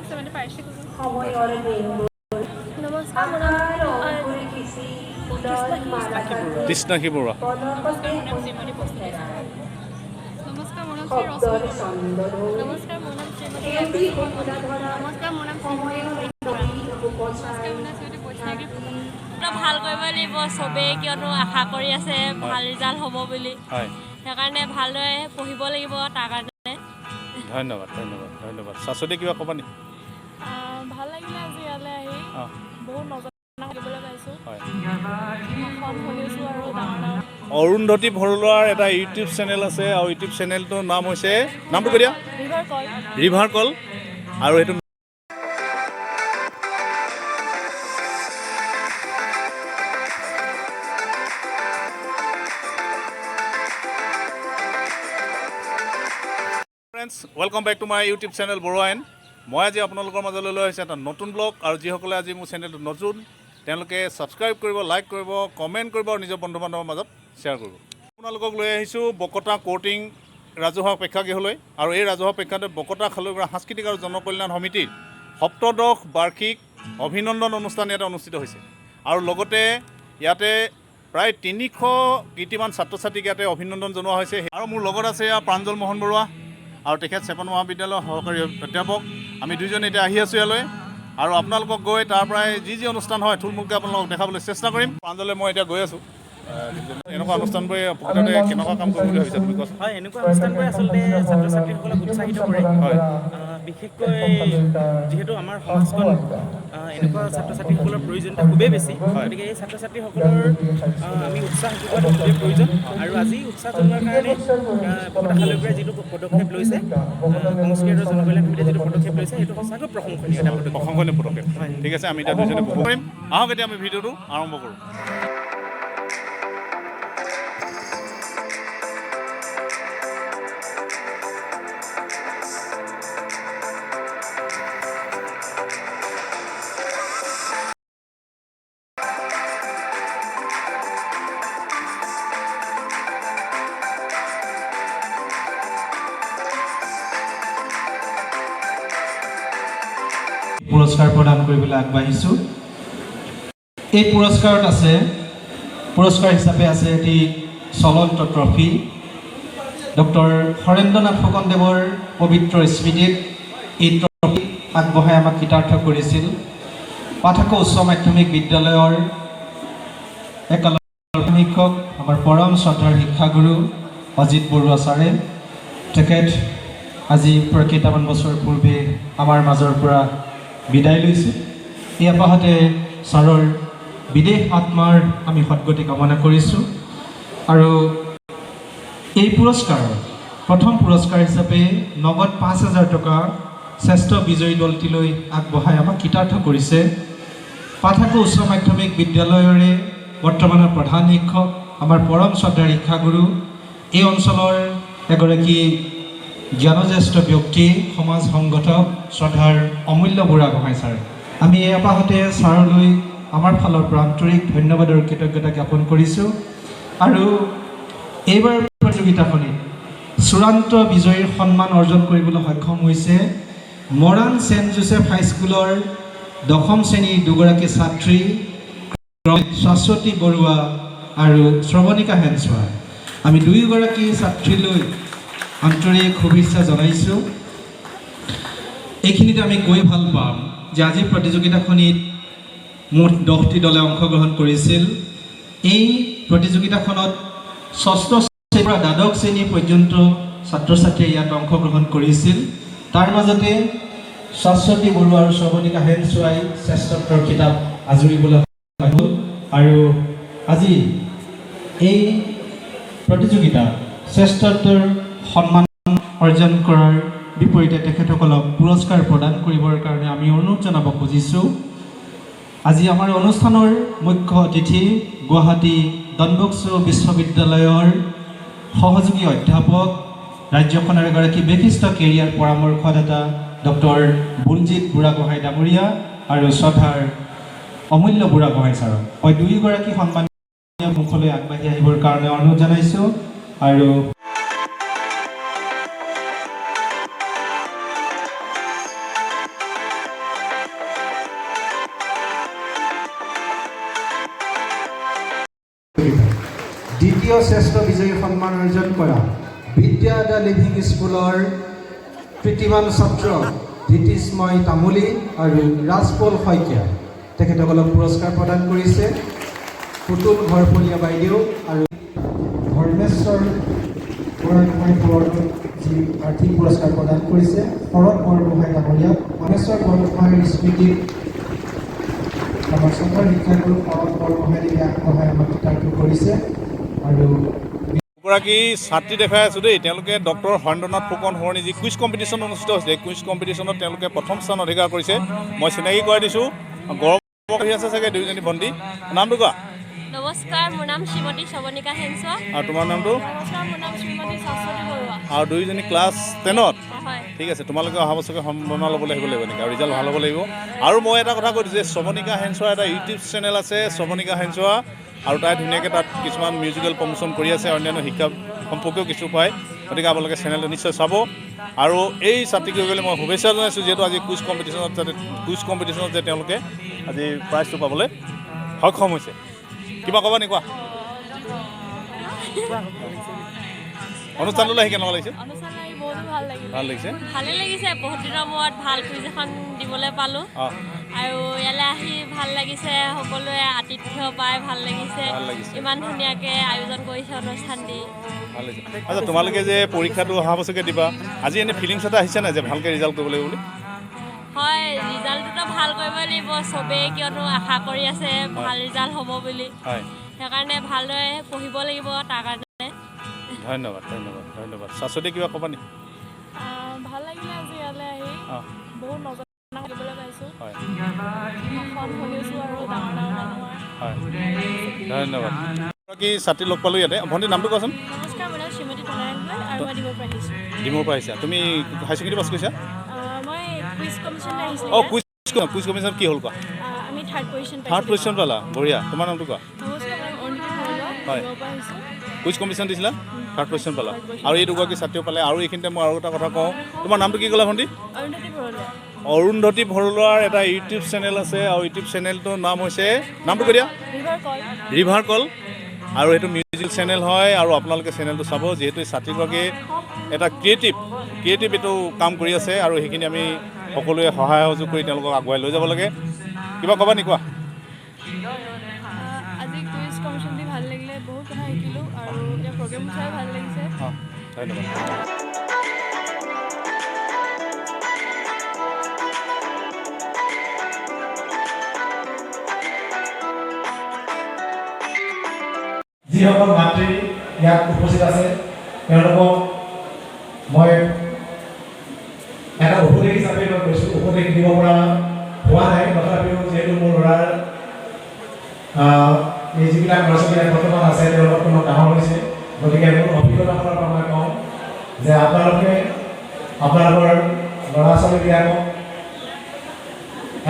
নমস্কাৰ মোৰ নাম কৃষ্ণাক্ষী বৰুৱা। নমস্কাৰ মোৰ নাম শ্ৰীমতী পস্তুতি নমস্কাৰ মোৰ নাম শ্ৰী ৰশ্মি নমস্কাৰ মোৰ নাম শ্ৰীমতী নমস্কাৰ মোৰ নাম শ্ৰীমতী নমস্কাৰ মোৰ নাম শ্ৰীমতী বৈষ্ণৱী ভাল কৰিব লাগিব চবেই কিয়নো আশা কৰি আছে ভাল ৰিজাল্ট হ'ব বুলি সেইকাৰণে ভালদৰে পঢ়িব লাগিব তাৰ কাৰণে ধন্যবাদ ধন্যবাদ ধন্যবাদ শাশ্বতী কিবা ক'বা নেকি ভাল লাগিলে আজি ইয়ালৈ আহি বহুত নজনা শিকিবলৈ পাইছোঁ ভাষণ শুনিছোঁ আৰু ডাঙৰ ডাঙৰ অৰুন্ধতী ভৰলুৱাৰ এটা ইউটিউব চেনেল আছে আৰু ইউটিউব চেনেলটোৰ নাম হৈছে নামটো কৈ দিয়া ৰিভাৰ কল আৰু সেইটো friends welcome back to my YouTube channel বৰুৱাইন মই আজি আপোনালোকৰ মাজলৈ লৈ আহিছোঁ এটা নতুন ব্লগ আৰু যিসকলে আজি মোৰ চেনেলটো নতুন তেওঁলোকে ছাবস্ক্ৰাইব কৰিব লাইক কৰিব কমেণ্ট কৰিব আৰু নিজৰ বন্ধু বান্ধৱৰ মাজত শ্বেয়াৰ কৰিব আপোনালোকক লৈ আহিছোঁ বকতা কৰ্টিং ৰাজহুৱা প্ৰেক্ষাগৃহলৈ আৰু এই ৰাজহুৱা প্ৰেক্ষাগৃহত বকতা খালৈগৰা সাংস্কৃতিক আৰু জনকল্যাণ সমিতিৰ সপ্তদশ বাৰ্ষিক অভিনন্দন অনুষ্ঠান ইয়াতে অনুষ্ঠিত হৈছে আৰু লগতে ইয়াতে প্ৰায় 300 কীৰ্তিমান ছাত্ৰ ছাত্ৰীক ইয়াতে অভিনন্দন জনোৱা হৈছে আৰু মোৰ লগত আছে প্ৰাঞ্জল মোহন বৰুৱা আৰু তেখেত চেপন মহাবিদ্যালয়ৰ সহকাৰী অধ্যাপক আমি দুইজনে এতিয়া আহি আছোঁ ইয়ালৈ আৰু আপোনালোকক গৈ তাৰ পৰাই যি অনুষ্ঠান হয় থুলমূলকৈ আপোনালোকক দেখাবলৈ চেষ্টা কৰিম প্ৰাঞ্জলে মই এতিয়া গৈ আছোঁ এনেকুৱা অনুষ্ঠানবোৰে প্ৰকৃততে কেনেকুৱা কাম কৰিম বুলি ভাবিছা তুমি কোৱাচোন হয় এনেকুৱা অনুষ্ঠানবোৰে আচলতে ছাত্ৰ ছাত্ৰীসকলক উৎসাহিত কৰে হয় বিশেষকৈ যিহেতু আমাৰ সমাজখন এনেকুৱা ছাত্ৰ ছাত্ৰীসকলৰ প্ৰয়োজনীয়তা খুবেই বেছি গতিকে এই ছাত্ৰ ছাত্ৰীসকলৰ আমি উৎসাহ যোগোৱাটো খুবেই প্ৰয়োজন আৰু আজি উৎসাহ জনোৱাৰ কাৰণে বকতা খালৈগৰাই যিটো পদক্ষেপ লৈছে সংস্কৃতি আৰু জনকল্যাণ সমিতিয়ে যিটো পদক্ষেপ লৈছে সেইটো সঁচাকৈ প্ৰশংসনীয় এটা পদক্ষেপ প্ৰশংসনীয় পদক্ষেপ ঠিক আছে আমি এতিয়া দুজনে উপভোগ কৰিম আহক এতিয়া আমি ভিডিঅ'টো আৰম্ভ কৰোঁ পুৰস্কাৰ প্ৰদান কৰিবলৈ আগবাঢ়িছোঁ এই পুৰস্কাৰত আছে পুৰস্কাৰ হিচাপে আছে এটি চলন্ত ট্ৰফি ডক্টৰ হৰেন্দ্ৰনাথ ফুকনদেৱৰ পবিত্ৰ স্মৃতিত এই ট্ৰফি আগবঢ়াই আমাক কৃতাৰ্থ কৰিছিল পাঠাক উচ্চ মাধ্যমিক বিদ্যালয়ৰ একালক শিক্ষক আমাৰ পৰম শ্ৰদ্ধাৰ শিক্ষাগুৰু অজিত বৰুৱা ছাৰে তেখেত আজি কেইটামান বছৰ পূৰ্বে আমাৰ মাজৰ পৰা বিদায় লৈছে এই আপাহতে ছাৰৰ বিদেশ আত্মাৰ আমি সদ্গতি কামনা কৰিছোঁ আৰু এই পুৰস্কাৰৰ প্ৰথম পুৰস্কাৰ হিচাপে নগদ 5,000 টকা শ্ৰেষ্ঠ বিজয়ী দলটিলৈ আগবঢ়াই আমাক কৃতাৰ্থ কৰিছে পাঠাক উচ্চ মাধ্যমিক বিদ্যালয়ৰে বৰ্তমানৰ প্ৰধান শিক্ষক আমাৰ পৰম শ্ৰদ্ধাৰ শিক্ষাগুৰু এই অঞ্চলৰ এগৰাকী জ্ঞানজ্যেষ্ঠ ব্যক্তি সমাজ সংগঠক শ্ৰদ্ধাৰ অমূল্য বুঢ়াগোহাঁই ছাৰ আমি এই আপাহতে ছাৰলৈ আমাৰ ফালৰ পৰা আন্তৰিক ধন্যবাদ আৰু কৃতজ্ঞতা জ্ঞাপন কৰিছোঁ আৰু এইবাৰ প্ৰতিযোগিতাখনিত চূড়ান্ত বিজয়ীৰ সন্মান অৰ্জন কৰিবলৈ সক্ষম হৈছে মৰাণ ছেণ্ট জোচেফ হাইস্কুলৰ 10ম শ্ৰেণীৰ দুগৰাকী ছাত্ৰী শাশ্বতী বৰুৱা আৰু শ্ৰৱণিকা হেনছোৱা আমি দুয়োগৰাকী ছাত্ৰীলৈ আন্তৰিক শুভেচ্ছা জনাইছোঁ এইখিনিতে আমি কৈ ভাল পাম যে আজি প্ৰতিযোগিতাখনিত মুঠ 10টি দলে অংশগ্ৰহণ কৰিছিল এই প্ৰতিযোগিতাখনত 6ষ্ঠ শ্ৰেণীৰ পৰা দ্বাদশ শ্ৰেণী পৰ্যন্ত ছাত্ৰ ছাত্ৰীয়ে ইয়াত অংশগ্ৰহণ কৰিছিল তাৰ মাজতে শাশ্বতী বৰুৱা আৰু শ্ৰৱণিকা হেনছোৱাই শ্ৰেষ্ঠত্বৰ খিতাপ আজুৰিবলৈ হ'ল আৰু আজি এই প্ৰতিযোগিতা শ্ৰেষ্ঠত্বৰ সন্মান অৰ্জন কৰাৰ বিপৰীতে তেখেতসকলক পুৰস্কাৰ প্ৰদান কৰিবৰ কাৰণে আমি অনুৰোধ জনাব খুজিছোঁ আজি আমাৰ অনুষ্ঠানৰ মুখ্য অতিথি গুৱাহাটী ডন বস্কো বিশ্ববিদ্যালয়ৰ সহযোগী অধ্যাপক ৰাজ্যখনৰ এগৰাকী বিশিষ্ট কেৰিয়াৰ পৰামৰ্শদাতা ডক্টৰ বুলজিৎ বুঢ়াগোহাঁই ডাঙৰীয়া আৰু শ্ৰদ্ধাৰ অমূল্য বুঢ়াগোহাঁই ছাৰক মই দুয়োগৰাকী সন্মানীয় মুখলৈ আগবাঢ়ি আহিবৰ কাৰণে অনুৰোধ জনাইছোঁ আৰু দ্বিতীয় শ্ৰেষ্ঠ বিজয়ী সন্মান অৰ্জন কৰা বিদ্যা দ্য লিভিং স্কুলৰ কৃতিমান ছাত্ৰ ধৃতিস্ময় তামুলী আৰু ৰাজপল শইকীয়া তেখেতসকলক পুৰস্কাৰ প্ৰদান কৰিছে। পুতুল ঘৰপলীয়া বাইদেউ আৰু ধৰ্মেশ্বৰ বৰগোহাঁইপুৰৰ যি আৰ্থিক পুৰস্কাৰ প্ৰদান কৰিছে শৰৎ বৰগোহাঁই ডাঙৰীয়াক ধৰ্মেশ্বৰ বৰগোহাঁইৰ স্মৃতিত আমাৰ চতৰ শিক্ষাগুৰু শৰৎ বৰগোহাঁইদেৱে আগবঢ়াই আমাক কৃতাৰ্থ কৰিছে। আৰু দুগৰাকী ছাত্ৰী দেখাই আছোঁ দেই, তেওঁলোকে ডক্টৰ হৰেন্দ্ৰনাথ ফুকন সোঁৱৰণী যি কুইজ কম্পিটিশ্যন অনুষ্ঠিত হৈছে, কুইজ কম্পিটিশ্যনত তেওঁলোকে প্ৰথম স্থান অধিকাৰ কৰিছে। মই চিনাকি কৰাই দিছোঁ, গৌৰৱ কৰি আছে চাগে দুয়োজনী ভণ্টি। নামটো কোৱা? নমস্কাৰ, মোৰ নাম শ্ৰীমতী শৱনিকা সেনচোৱা। আৰু তোমাৰ নামটো? নমস্কাৰ, মোৰ নাম শ্ৰীমতী শাশ্বতী বৰুৱা। আৰু দুয়োজনী ক্লাছ 10ত? হয়। ঠিক আছে, তোমালোকে অহা বছৰকে সম্ভাৱনা ল'বলৈ আহিব লাগিব নেকি? আৰু ৰিজাল্ট ভাল হ'ব লাগিব। আৰু মই এটা কথা কৈ দিছোঁ যে শৱনিকা সেনচোৱা এটা ইউটিউব চেনেল আছে, শৱনিকা সেনচোৱা, আৰু তাই ধুনীয়াকৈ তাত কিছুমান মিউজিকেল প্ৰমোশ্যন কৰি আছে, অন্যান্য শিক্ষা সম্পৰ্কেও কিছু পায়। গতিকে আপোনালোকে চেনেলটো নিশ্চয় চাব। আৰু এই ছাত্ৰীকেইগৰাকীলৈ মই শুভেচ্ছা জনাইছোঁ, যিহেতু আজি কুইজ কম্পিটিশ্যনত যে তেওঁলোকে আজি প্ৰাইজটো পাবলৈ সক্ষম হৈছে। কিবা ক'বা নি? কোৱা। অনুষ্ঠানটোলৈ আহি কেনেকুৱা লাগিছে? অনুষ্ঠান আহি বহুত ভাল লাগিল। ভাল লাগিছে? ভালে লাগিছে, বহুত দিনৰ মূৰত ভাল কুইজ এখন দিবলৈ পালোঁ। অঁ, আৰু ইয়ালৈ আহি ভাল লাগিছে, সকলোৱে আতিথ্য পাই ভাল লাগিছে। ভাল লাগিছে। ইমান ধুনীয়াকৈ আয়োজন কৰিছে অনুষ্ঠান দি। ভাল লাগিছে। আচ্ছা, তোমালোকে যে পৰীক্ষাটো অহা বছৰকৈ দিবা, আজি এনেই ফিলিংছ এটা আহিছে নাই যে ভালকৈ ৰিজাল্ট কৰিব লাগিব বুলি? হয়, ৰিজাল্টটোতো ভাল কৰিব লাগিব চবেই, কিয়নো আশা কৰি আছে ভাল ৰিজাল্ট হ'ব বুলি। হয়, সেইকাৰণে ভালদৰে পঢ়িব লাগিব তাৰ কাৰণে। ধন্যবাদ ধন্যবাদ ধন্যবাদ। শাশ্বতী কিবা ক'বা নি? ভাল লাগিলে আজি ইয়ালৈ আহি, অঁ, বহুত নজনা শিকিবলৈ পাইছোঁ। হয় ভাষণ শুনিছোঁ আৰু ডাঙৰ ডাঙৰ মানুহৰ। হয়, ধন্যবাদ। কি ছাত্ৰী লগ পালোঁ ইয়াতে। ভণ্টিৰ নামটো কোৱাচোন? নমস্কাৰ, মোৰ নাম শ্ৰীমতী তনাৰায়ণ গোহাঁই আৰু মই ডিমৰ পৰা আহিছোঁ। ডিমৰ পৰা আহিছা। তুমি হাই ছেকেণ্ডেৰী পাছ কৰিছা? মই কুইজ কমিশ্যনলৈ আহিছিলোঁ। অঁ, কুইজ কমিশ্যন কি হ'ল কোৱা? আমি থাৰ্ড পজিশ্যন থাৰ্ড পজিশ্যন পালা, বঢ়িয়া। তোমাৰ নামটো কোৱা? নমস্কাৰ, মই অৰুণিতা ভৰুৱা, হয়। ডিমৰ পৰা আহিছোঁ। কুইজ কমিশ্যন দিছিলা, থাৰ্ড পজিশ্যন পালা। আৰু এই দুগৰাকী ছাত্ৰীও পালে। আৰু এইখিনিতে মই আৰু এটা কথা কওঁ, তোমাৰ নামটো কি ক'লা ভণ্টি? অৰুণিতা ভৰুৱা। অৰুন্ধতী ভৰুৱাৰ এটা ইউটিউব চেনেল আছে, আৰু ইউটিউব চেনেলটোৰ নাম হৈছে, নামটো কৈ দিয়া? ৰিভাৰ কল। ৰিভাৰ কল। আৰু এইটো মিউজিক চেনেল হয়, আৰু আপোনালোকে চেনেলটো চাব, যিহেতু এই ছাত্ৰীগৰাকীয়ে এটা ক্ৰিয়েটিভ এইটো কাম কৰি আছে, আৰু সেইখিনি আমি সকলোৱে সহায় সহযোগ কৰি তেওঁলোকক আগুৱাই লৈ যাব লাগে। কিবা ক'বা নি? কোৱা। আজি কুইজ কমিশ্যন দি ভাল লাগিলে, বহুত কথা শিকিলোঁ আৰু এতিয়া প্ৰগ্ৰেমবোৰ চাই ভাল লাগিছে। অঁ, ধন্যবাদ। যিসকল মাতৃ ইয়াত উপস্থিত আছে তেওঁলোকক মই এটা উপদেশ হিচাপে মই কৈছোঁ। উপদেশ দিব পৰা হোৱা নাই, তথাপিও যিহেতু মোৰ ল'ৰাৰ এই যিবিলাক ল'ৰা ছোৱালী বৰ্তমান আছে তেওঁলোকতো মোৰ ডাঙৰ হৈছে, গতিকে মোৰ অভিজ্ঞতাৰ ফালৰ পৰা মই কওঁ যে আপোনালোকে আপোনালোকৰ ল'ৰা ছোৱালীবিলাকক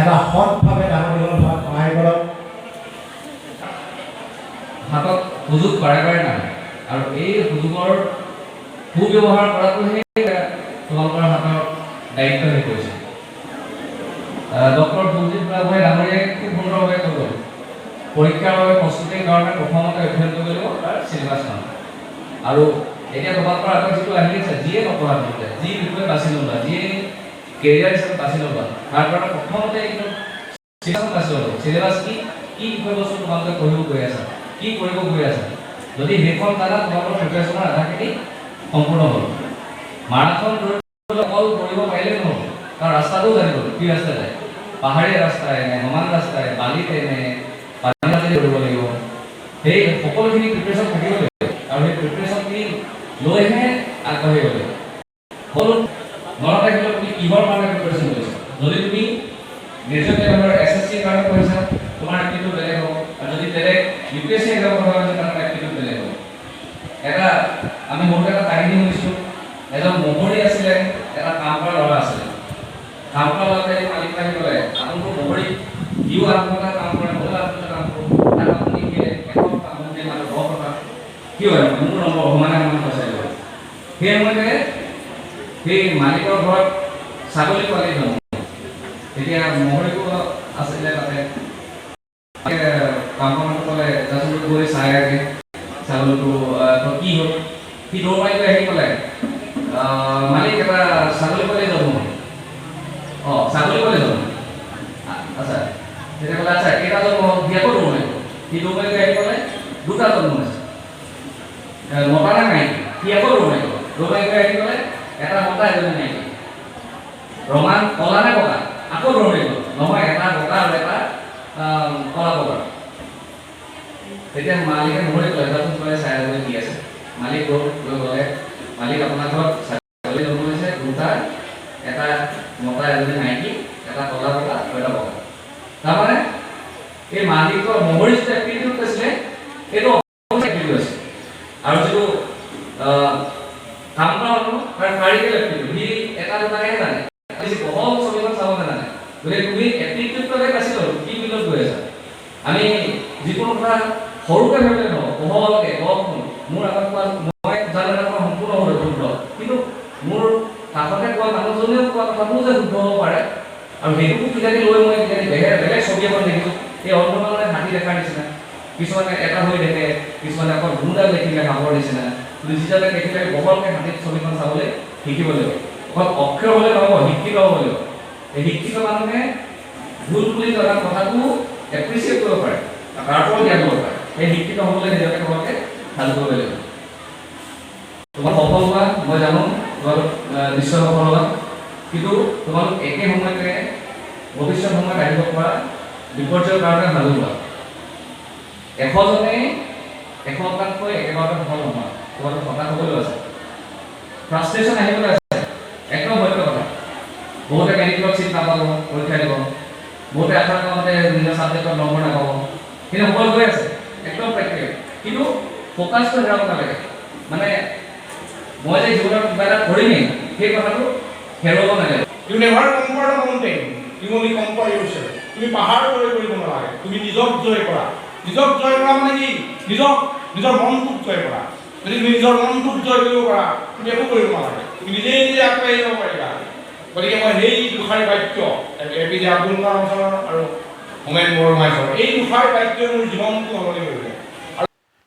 এটা সৎভাৱে ডাঙৰ দীঘল হোৱাত সহায় কৰক। হাতত সুযোগ বাৰে বাৰে নাহে, আৰু এই সুযোগৰ সুব্যৱহাৰ কৰাটোহে তোমালোকৰ হাতৰ দায়িত্ব হৈ পৰিছে। ডক্টৰ সঞ্জীৱ ৰাভাই ডাঙৰীয়াই খুব সুন্দৰভাৱে ক'লে, পৰীক্ষাৰ বাবে প্ৰস্তুতিৰ কাৰণে প্ৰথমতে অধ্যয়ন কৰিব লাগিব তাৰ চিলেবাছখন। আৰু এতিয়া তোমালোকৰ আগত যিটো আহি আছে, যিয়ে নপঢ়া তোমালোকে, যি বিষয়ে বাছি ল'বা, যিয়ে কেৰিয়াৰ হিচাপে বাছি ল'বা, তাৰ কাৰণে প্ৰথমতে এইটো চিলেবাছ বাছি ল'ব। চিলেবাছ কি বিষয়বস্তু তোমালোকে পঢ়িব গৈ আছা, কি কৰিব গৈ আছে। যদি সেইখন জানা, তোমালোকৰ প্ৰিপেৰেশ্যনৰ আধাখিনি সম্পূৰ্ণ হ'ল। মাৰাথন দৌৰিবলৈ অকল দৌৰিব পাৰিলে নহ'ব, কাৰণ ৰাস্তাটোও জানিব কি ৰাস্তা যায়, পাহাৰীয়া ৰাস্তাই নে সমান ৰাস্তাই, বালিতে নে পানী মাজেদি দৌৰিব লাগিব। সেই সকলোখিনি প্ৰিপেৰেশ্যন থাকিব লাগিব, আৰু সেই প্ৰিপেৰেশ্যনখিনি লৈহে আগবাঢ়িব লাগিব। সকলো মনত ৰাখিব তুমি কিহৰ কাৰণে প্ৰিপেৰেশ্যন কৰিছা। যদি তুমি মেজৰ লেভেলৰ SSC কাৰণে পঢ়িছা, তোমাৰ এক্টিভিটি বেলেগ হ'ব, আৰু যদি বেলেগ UPSC এক্সামৰ কথা হৈছে তাৰ এক্টিভিটি বেলেগ হ'ব। এটা আমি সৰুতে এটা কাহিনী শুনিছোঁ, এজন মহৰী আছিলে, এটা কাম কৰা ল'ৰা আছিলে। কাম কৰা ল'ৰাটোৱে মালিক আহি ক'লে, আপোনালোকৰ মহৰী ইও আত্মহত্যা কাম কৰে, ময়ো আত্মহত্যা কাম কৰোঁ, তাক আপুনি দিয়ে এখন কাম দিয়ে মানে 10 টকা, কি হয় মোৰ নম্বৰ সমানে সমান পইচা দিব। সেই সময়তে সেই মালিকৰ ঘৰত ছাগলী পোৱালি জন্ম। এতিয়া মহৰীকো আছিলে তাতে, কাম কৰা ক'লে যাচোন গৈ চাই আগে, ছাগলীটো তো কি হ'ল সি দৌৰ মাৰি গৈ আহি ক'লে মালিক এটা ছাগলী পোৱালি জন্ম হ'ল ছাগলী পোৱালি জন্ম আচ্ছা তেতিয়া ক'লে আচ্ছা কেইটা জন্ম হ'ল সি আকৌ দৌৰ মাৰিব সি দৌৰ মাৰি গৈ আহি ক'লে দুটা জন্ম হৈছে মতা নে মাইকী সি আকৌ দৌৰ মাৰিব দৌৰ মাৰি গৈ আহি ক'লে এটা মতা এজনী মাইকী ৰঙা কলা নে বগা আকৌ দৌৰ মাৰিব নহয় এটা বগা আৰু এটা কলা বগা তেতিয়া মালিকে মোৰে কলে যাচোন কলে চাই যাবলৈ কি আছে মালিক গৈ গ'লে মালিক আপোনাৰ ঘৰত ছাগলী জন্ম হৈছে দুটা এটা মতা এজনী মাইকী এটা কলা বগা আৰু এটা বগা তাৰমানে এই মালিকৰ মহৰি যিটো এক্টিভিটি কৈছিলে সেইটো এক্টিভিটি হৈছে আৰু যিটো কাম কৰা মানুহ তাৰ কাৰিকেল এক্টিভিটি সি এটা দুটাকেহে জানে বেছি বহল ছবিখন চাব নাজানে গতিকে তুমি এক্টিভিটিটোকে বাছি ল'লো কি মিলত গৈ আছা আমি যিকোনো কথা সৰুকে ভাবিলে নহ'ব বহলকে মোৰ আগত কোৱা মই জানো এটা কথা সম্পূৰ্ণ হ'ল শুদ্ধ কিন্তু মোৰ কাষতে কোৱা মানুহজনেও কোৱা কথাটোও যে শুদ্ধ হ'ব পাৰে আৰু সেইটোকো কিজানি লৈ মই কিজানি বেলেগ ছবি এখন দেখিছোঁ এই অন্ধকাৰে হাতী দেখাৰ নিচিনা কিছুমানে এটা হৈ দেখে কিছুমানে আকৌ ধুমডাল দেখিলে সাপৰ নিচিনা কিন্তু যিজনে দেখিলে বহলকে হাতীত ছবিখন চাবলৈ শিকিব লাগিব অকল অক্ষৰ হ'লে নহ'ব শিক্ষিত হ'ব লাগিব এই শিক্ষিত মানুহে ভুল বুলি জনা কথাটো এপ্ৰিচিয়েট কৰিব পাৰে তাৰপৰা জ্ঞান ল'ব পাৰে এই শিক্ষিত হ'বলৈ নিজকে তোমালোকে ভাল কৰিব লাগিব তোমাৰ সফল হোৱা মই জানো তোমালোক নিশ্চয় সফল হোৱা কিন্তু তোমালোক একে সময়তে ভৱিষ্যত সময়ত আহিব পৰা বিপৰ্যয়ৰ কাৰণে ভাল হোৱা 100জনে 100টাতকৈ একেবাৰতে সফল নহয় তোমালোক হতাশ হ'বলৈ আছে ফ্ৰাষ্ট্ৰেশ্যন আহিবলৈ আছে একদম সত্য কথা বহুতে মেডিকেলত চিট নাপাব পৰীক্ষা দিব বহুতে আশা কৰোঁতে নিজৰ ছাবজেক্টত নম্বৰ নাপাব কিন্তু সকলো গৈ আছে একদম প্ৰেক্টিকেল কিন্তু ফ'কাছটো হেৰাব নালাগে মানে মই যে জীৱনত কিবা এটা কৰিমেই সেই কথাটো হেৰুৱাব নালাগে You never conquer a mountain, you only conquer yourself. তুমি পাহাৰ জয় কৰিব নালাগে তুমি নিজক জয় কৰা মানে কি নিজৰ মনটোক জয় কৰা যদি তুমি নিজৰ মনটোক জয় কৰিব পাৰা তুমি একো কৰিব নালাগে তুমি নিজে আগবাঢ়ি যাব পাৰিবা গতিকে মই সেই দুষাৰ বাক্য এপিজে আব্দুল কালাম ছাৰৰ আৰু হোমেন বৰগোহাঞিৰ এই দুষাৰ বাক্যই মোৰ জীৱনটো সলনি কৰিলে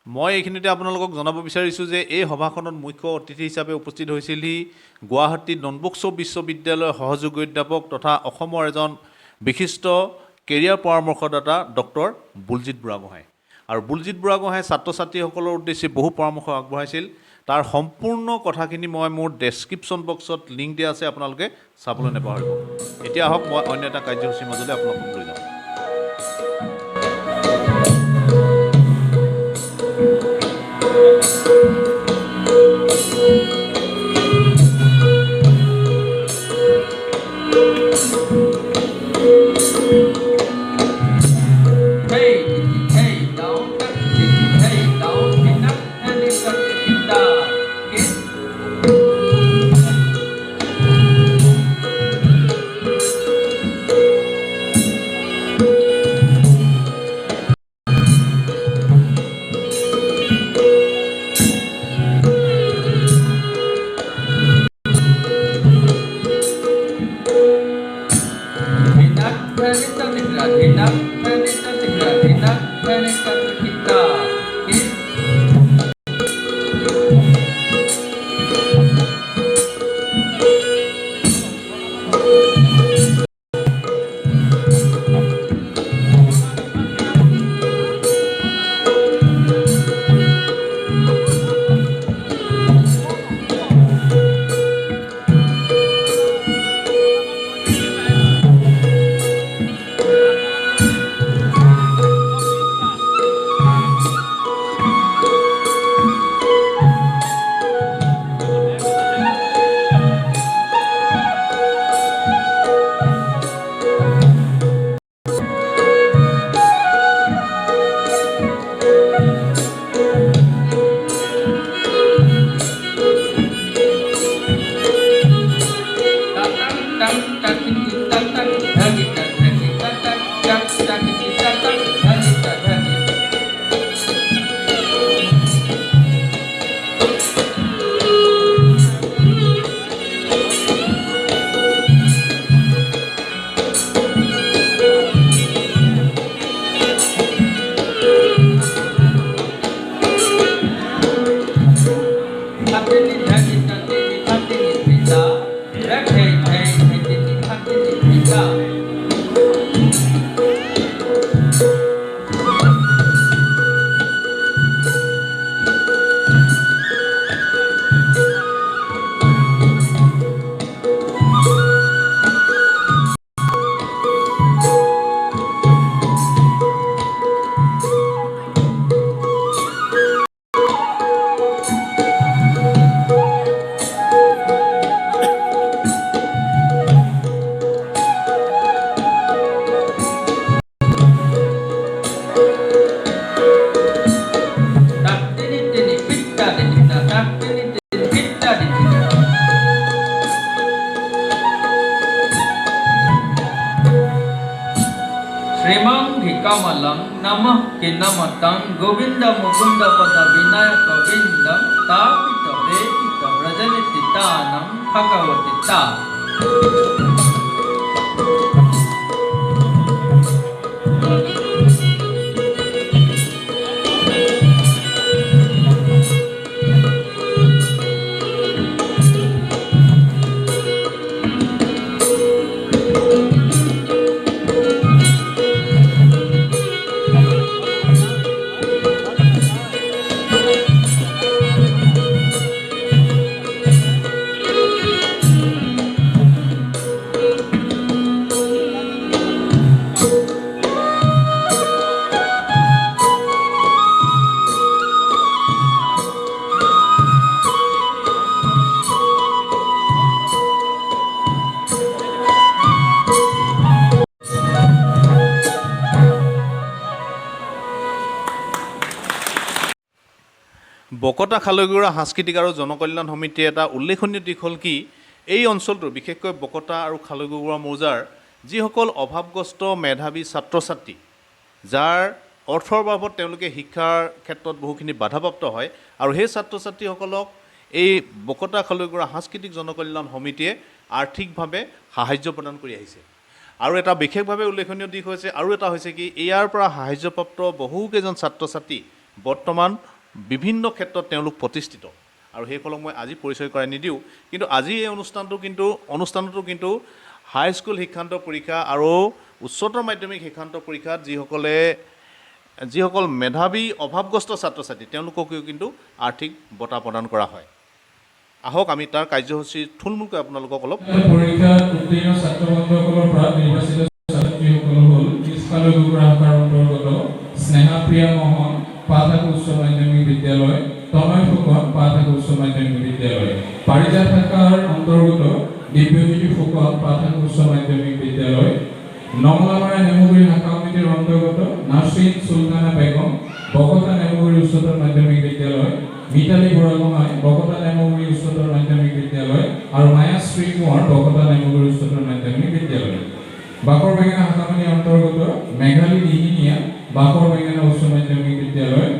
মই এইখিনিতে আপোনালোকক জনাব বিচাৰিছোঁ যে এই সভাখনত মুখ্য অতিথি হিচাপে উপস্থিত হৈছিলহি গুৱাহাটী ডন বস্কো বিশ্ববিদ্যালয়ৰ সহযোগী অধ্যাপক তথা অসমৰ এজন বিশিষ্ট কেৰিয়াৰ পৰামৰ্শদাতা ডক্টৰ বুলজিৎ বুঢ়াগোহাঁই আৰু বুলজিৎ বুঢ়াগোহাঁই ছাত্ৰ ছাত্ৰীসকলৰ উদ্দেশ্যে বহু পৰামৰ্শ আগবঢ়াইছিল তাৰ সম্পূৰ্ণ কথাখিনি মই মোৰ ডেছক্ৰিপশ্যন বক্সত লিংক দিয়া আছে আপোনালোকে চাবলৈ নাপাহৰিব এতিয়া আহক মই অন্য এটা কাৰ্যসূচীৰ মাজলৈ আপোনালোকক লৈ যাওঁ Kamalam namah kinamatam Govinda Mukunda Pada Vinayaka Vindam Tapita Vedita Brajanititanam Bhagavatita. Bokota খালৈগুৰা সাংস্কৃতিক আৰু জনকল্যাণ সমিতিৰ এটা উল্লেখনীয় দিশ হ'ল কি এই অঞ্চলটোৰ বিশেষকৈ বকতা আৰু খালৈগুৰা মৌজাৰ যিসকল অভাৱগ্ৰস্ত মেধাৱী ছাত্ৰ ছাত্ৰী যাৰ অৰ্থৰ বাবদ তেওঁলোকে শিক্ষাৰ ক্ষেত্ৰত বহুখিনি বাধাপ্ৰাপ্ত হয় আৰু সেই ছাত্ৰ ছাত্ৰীসকলক এই বকতা খালৈগুৰা সাংস্কৃতিক জনকল্যাণ সমিতিয়ে আৰ্থিকভাৱে সাহায্য প্ৰদান কৰি আহিছে। আৰু এটা বিশেষভাৱে উল্লেখনীয় দিশ হৈছে আৰু এটা হৈছে কি ইয়াৰ পৰা সাহায্যপ্ৰাপ্ত বহুকেইজন ছাত্ৰ ছাত্ৰী বৰ্তমান বিভিন্ন ক্ষেত্ৰত তেওঁলোক প্ৰতিষ্ঠিত আৰু সেইসকলক মই আজি পৰিচয় কৰাই নিদিওঁ, কিন্তু আজি এই অনুষ্ঠানটো কিন্তু হাইস্কুল শিক্ষান্ত পৰীক্ষা আৰু উচ্চতৰ মাধ্যমিক শিক্ষান্ত পৰীক্ষাত যিসকল মেধাৱী অভাৱগ্ৰস্ত ছাত্ৰ ছাত্ৰী তেওঁলোককো কিন্তু আৰ্থিক বঁটা প্ৰদান কৰা হয়। আহক আমি তাৰ কাৰ্যসূচী থুলমূলকৈ আপোনালোকক অলপ পৰীক্ষাত উত্তীৰ্ণ ছাত্ৰ বন্ধুসকলৰ পৰা নিৰ্বাচিত ছাত্ৰীসকল হ'ল খালৈগুৰা শাখাৰ অন্তৰ্গত স্নেহাপ্ৰিয়া মোহন পাঠাক উচ্চ মাধ্যমিক বিদ্যালয়, তনয় ফুকন পাঠাক উচ্চ মাধ্যমিক বিদ্যালয়, পাৰিজাত শাখাৰ অন্তৰ্গত দিব্যজ্যোতি ফুকন পাঠাক উচ্চ মাধ্যমিক বিদ্যালয়, নমলামাৰা নেমুগুৰি শাখা সমিতিৰ অন্তৰ্গত নাছৰিন চুলতানা বেগম বকতা নেমুগুৰি উচ্চতৰ মাধ্যমিক বিদ্যালয়, মিতালী বুঢ়াগোহাঁই বকতা নেমুগুৰি উচ্চতৰ মাধ্যমিক বিদ্যালয় আৰু মায়াশ্ৰী কোঁৱৰ বকতা নেমুগুৰি উচ্চতৰ মাধ্যমিক বিদ্যালয়, বাকৰ বেঙেনা শাখা সমিতিৰ অন্তৰ্গত মেঘালী দিহিঙীয়া বাকৰ বেঙেনা উচ্চ মাধ্যমিক বিদ্যালয়,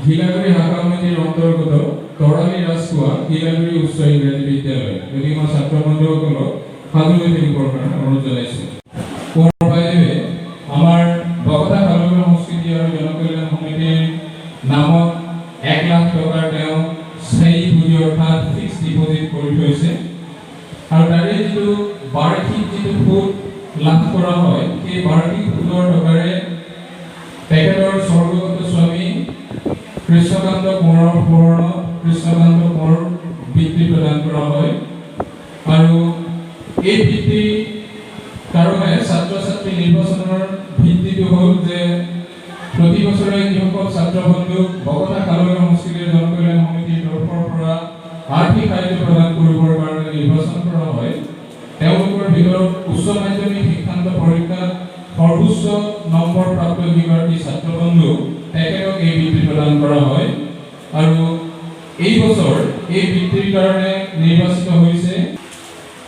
ঘিলাগুৰি শাখা সমিতিৰ অন্তৰ্গত তৰালী ৰাজখোৱা ঘিলাগুৰি উচ্চ ইংৰাজী বিদ্যালয়। গতিকে মই ছাত্ৰ বন্ধুসকলক সাজু হৈ থাকিবৰ কাৰণে অনুৰোধ জনাইছোঁ। কোঁৱৰ বাইদেৱে আমাৰ বকতা খালৈগুৰা সংস্কৃতি আৰু জনকল্যাণ সমিতিৰ নামত 1 লাখ টকাৰ তেওঁ স্থায়ী পুঁজি অৰ্থাৎ ফিক্সড ডিপজিট কৰি থৈছে আৰু তাৰে যিটো বাৰ্ষিক যিটো সুদ লাভ কৰা হয় সেই বাৰ্ষিক সুদৰ টকাৰে তেখেতৰ স্বৰ্গগত স্বামী কৃষ্ণকান্ত কোঁৱৰৰ সোঁৱৰণত কৃষ্ণকান্ত কোঁৱৰ বৃত্তি প্ৰদান কৰা হয় আৰু এই বৃত্তি কাৰণে ছাত্ৰ ছাত্ৰী নিৰ্বাচনৰ ভিত্তিটো হ'ল যে প্ৰতি বছৰে যিসকল ছাত্ৰ বন্ধুক বকতা খালৈগুৰা সংস্কৃতি জনকল্যাণ সমিতিৰ তৰফৰ পৰা আৰ্থিক সাহায্য প্ৰদান কৰিবৰ কাৰণে নিৰ্বাচন কৰা হয় তেওঁলোকৰ ভিতৰত উচ্চ মাধ্যমিক শিক্ষান্ত পৰীক্ষাত সৰ্বোচ্চ নম্বৰ প্ৰাপ্ত যিগৰাকী ছাত্ৰ বন্ধু তেখেতক এই বৃত্তি প্ৰদান কৰা হয় আৰু এই বছৰ এই বৃত্তিৰ কাৰণে নিৰ্বাচিত হৈছে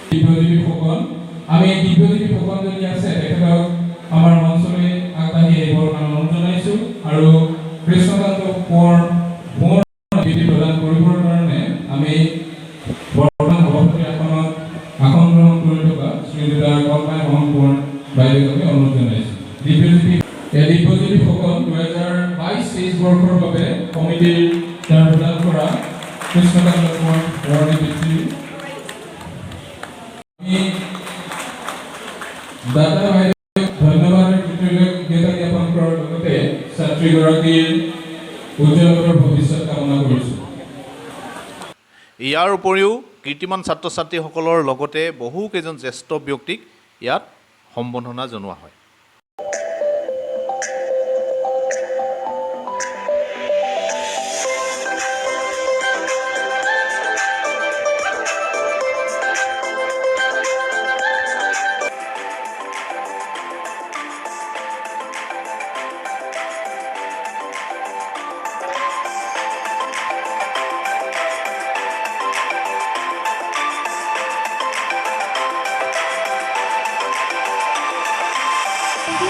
দিব্যজ্যোতি ফুকন। আমি দিব্যজ্যোতি ফুকন যদি আছে তেখেতক আমাৰ মঞ্চলৈ আগবাঢ়ি আহিবৰ কাৰণে অনুৰোধ জনাইছোঁ আৰু কৃষ্ণকান্ত কোঁৱৰ বৃত্তি প্ৰদান কৰিবৰ কাৰণে আমি বৰ্তমান সভাপতি আসনত আসন গ্ৰহণ কৰি থকা শ্ৰীযুতা কল্পাই মোহন কোঁৱৰ বাইদেউক আমি অনুৰোধ জনাইছোঁ। দিব্যজ্যোতি ফুকন 2022-23 বৰ্ষৰ বাবে সমিতিৰ দ্বাৰা প্ৰদান কৰা কৃষ্ণকান্ত কোঁৱৰ বৃত্তি দাতা বাইদেউ ধন্যবাদ কৃতজ্ঞতা জ্ঞাপন কৰাৰ লগতে ছাত্ৰীগৰাকীৰ উজ্জ্বলৰ ভৱিষ্যত কামনা কৰিছোঁ। ইয়াৰ উপৰিও কীৰ্তিমান ছাত্ৰ ছাত্ৰীসকলৰ লগতে বহুকেইজন জ্যেষ্ঠ ব্যক্তিক ইয়াত সম্বৰ্ধনা জনোৱা হয়।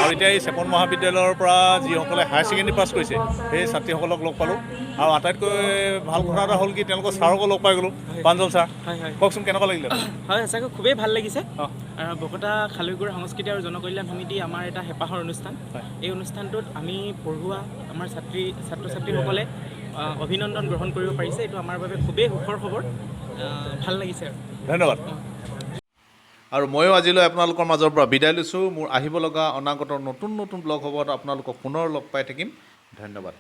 আৰু এতিয়া এই চেপন মহাবিদ্যালয়ৰ পৰা যিসকলে হায়াৰ ছেকেণ্ডেৰী পাছ কৰিছে সেই ছাত্ৰীসকলক লগ পালোঁ আৰু আটাইতকৈ ভাল কথা এটা হ'ল কি তেওঁলোকৰ ছাৰকো লগ পাই গ'লোঁ। প্ৰাঞ্জল ছাৰ, কওকচোন কেনেকুৱা লাগিলে? হয়, সঁচাকৈ খুবেই ভাল লাগিছে। বকতা খালৈগুৰি সংস্কৃতি আৰু জনকল্যাণ সমিতি আমাৰ এটা হেঁপাহৰ অনুষ্ঠান। এই অনুষ্ঠানটোত আমি পঢ়ুৱা আমাৰ ছাত্ৰ ছাত্ৰীসকলে অভিনন্দন গ্ৰহণ কৰিব পাৰিছে। এইটো আমাৰ বাবে খুবেই সুখৰ খবৰ, ভাল লাগিছে আৰু ধন্যবাদ। আৰু ময়ো আজিলৈ আপোনালোকৰ মাজৰ পৰা বিদায় লৈছোঁ। মোৰ আহিব লগা অনাগত নতুন নতুন ব্লগ হ'ব, আপোনালোকক পুনৰ লগ পাই থাকিম। ধন্যবাদ।